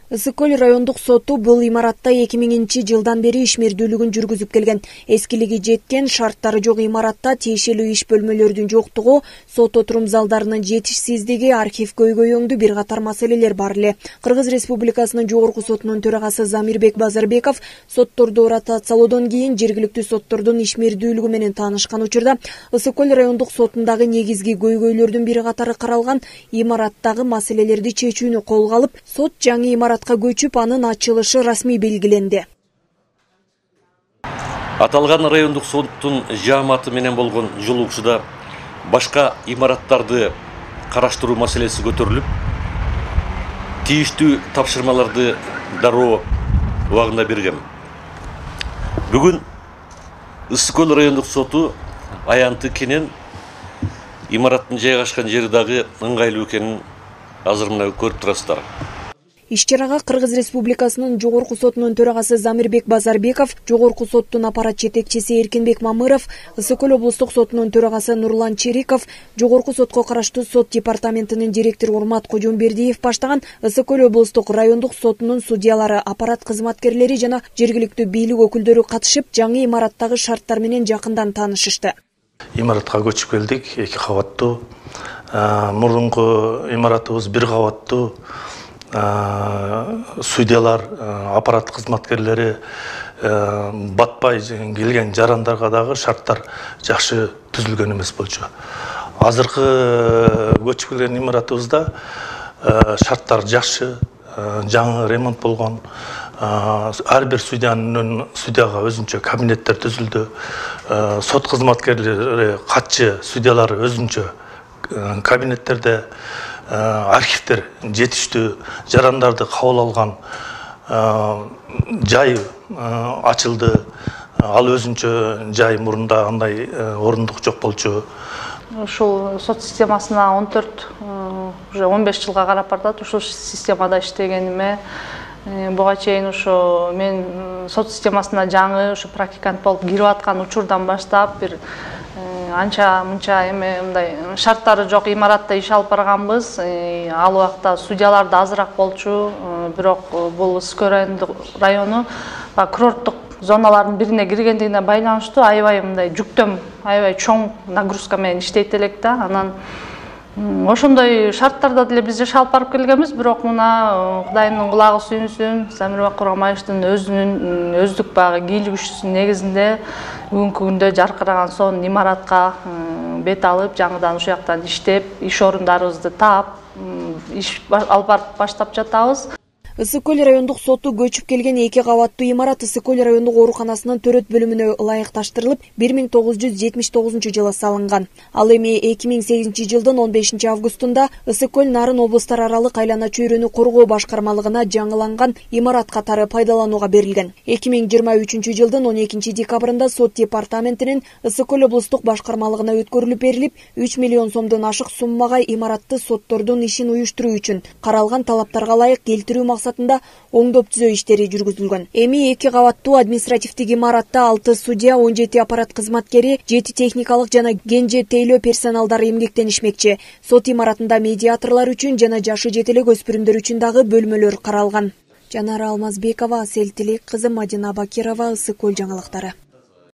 Ысык Көл райондук соту бул имаратта 2000-жылдан бери ишмердүүлүгүн жүргүзүп келген. Эскилиги жеткен, шарттары жок имаратта тиешелүү иш бөлмөлөрдүн жоктугу, сот отурум залдарынын жетишсиздиги, архив көйгөйөңдүү бир катар маселелер бар эле. Кыргыз Республикасынын жогорку сотунун төрагасы Замирбек Базарбеков сотторду ротациялоодон кийин жергиликтүү соттордун ишмердүүлүгү менен таанышкан учурда Ысык Көл райондук сотундагы негизги көйгөйлөрдүн бири катары каралган имараттагы маселелерди чечүүнү колго алып, сот жаңы имаратка көчүп, анын ачылышы расмий белгиленди. Аталган райондук соттун жааматы менен болгон жолугушууда башка имараттарды караштыруу маселеси көтөрүлүп, тийиштүү тапшырмаларды дароо убагында берген. Бүгүн Ысык Көл райондук соту аянты кенен имараттын жайгашкан жери дагы ыңгайлуу экенин азыр мына көрүп турасыздар. Иш-чарага Кыргыз Республикасынын жогорку сотунун төрагасы Замирбек Базарбеков, жогорку соттун аппарат жетекчиси Эркинбек Мамыров, Ысык Көл облустук сотунун төрагасы Нурлан Чериков, жогорку сотко караштуу сот департаментинин директору Урмат Кожомбердиев баштаган Ысык Көл облустук райондук сотунун судьялары, аппарат кызматкерлери жана жергиликтүү бийлик өкүлдөрү катышып, жаңы имараттагы шарттар менен жакындан таанышышты. Имаратка көчүп келдик, 2 кабаттуу. Мурунку имаратыбыз 1 кабаттуу. Судьялар, аппарат кызматкерлери батпай келген жарандарга дагы шарттар жакшы түзүлгөн эмес болчу. Азыркы көчүп келген имаратыбызда шарттар жакшы, жаңы ремонт болгон. Ар бир судьяга өзүнчө кабинеттер түзүлдү. Сот кызматкерлери, катчы судьялары өзүнчө кабинеттерде, архивдер жетиштүү, жарандарды кабыл алган жай ачылды. Ал өзүнчө жай, мурунда андай орундук жок болчу. Ушул сот системасына 14, уже 15 жылга карап бардат. Ушул системада иштегениме буга чейин ушу мен сот системасына жаңы ушу практикант болуп кирип аткан учурдан баштап бир анча мынча эме мындай шарттары жок имаратта иш алып барганбыз. Ал убакта судьялар да азыраак болчу, бирок бул Ысык Көл району курорттук зоналардын бирине киргендигине байланыштуу аябай мындай жүктөм, аябай чоң нагрузка менен иштейт элек да. Анан ошондой шарттарда деле биз жашап барып келгенбиз, бирок мына Кудайымдын кулагы сүйүнсүн, Замирбек Курамаевдин өзүнүн өздүк багы кийлик күчүсүнүн негизинде бүгүнкү күндө жаркыраган сонун имаратка бет алып, жаңыдан ушул жактан иштеп, иш орундарыбызды таап, иш алып барып баштап жатабыз. Ысык Көл райондук соту көчүп келген 2 кабаттуу имарат Ысык Көл райондук ооруканасынын төрөт бөлүмүнө ылайыкташтырылып, 1979 жылы салынган. Ал эми 2008 жылдын 15 августунда Ысык Көл Нарын облустар аралык айлана чөйрөнү коргоо башкармалыгына жаңыланган имарат катары пайдаланууга берилген. 2023 жылдын 12 декабрында сот департаментинин Ысык Көл облустук башкармалыгына өткөрүлүп берилип, 3 миллион сомдон ашык суммага имаратты соттордун ишин уюштуруу үчүн каралган талаптарга ылайык келтирүү максатында оңдоп түзөө иштери жүргүзүлгөн. Эми 2 кабаттуу административдик имаратта 6 судья, 17 аппарат кызматкери, 7 техникалык жана кенже тейлөө персоналдары эмгектенишмекчи. Сот имаратында медиаторлор үчүн жана жашы жете элек өспүрүмдөр үчүн дагы бөлмөлөр каралган. Жанара Алмазбекова, Асель Тилек кызы, Мадина Бакирова, Ысык Көл жаңылыктары.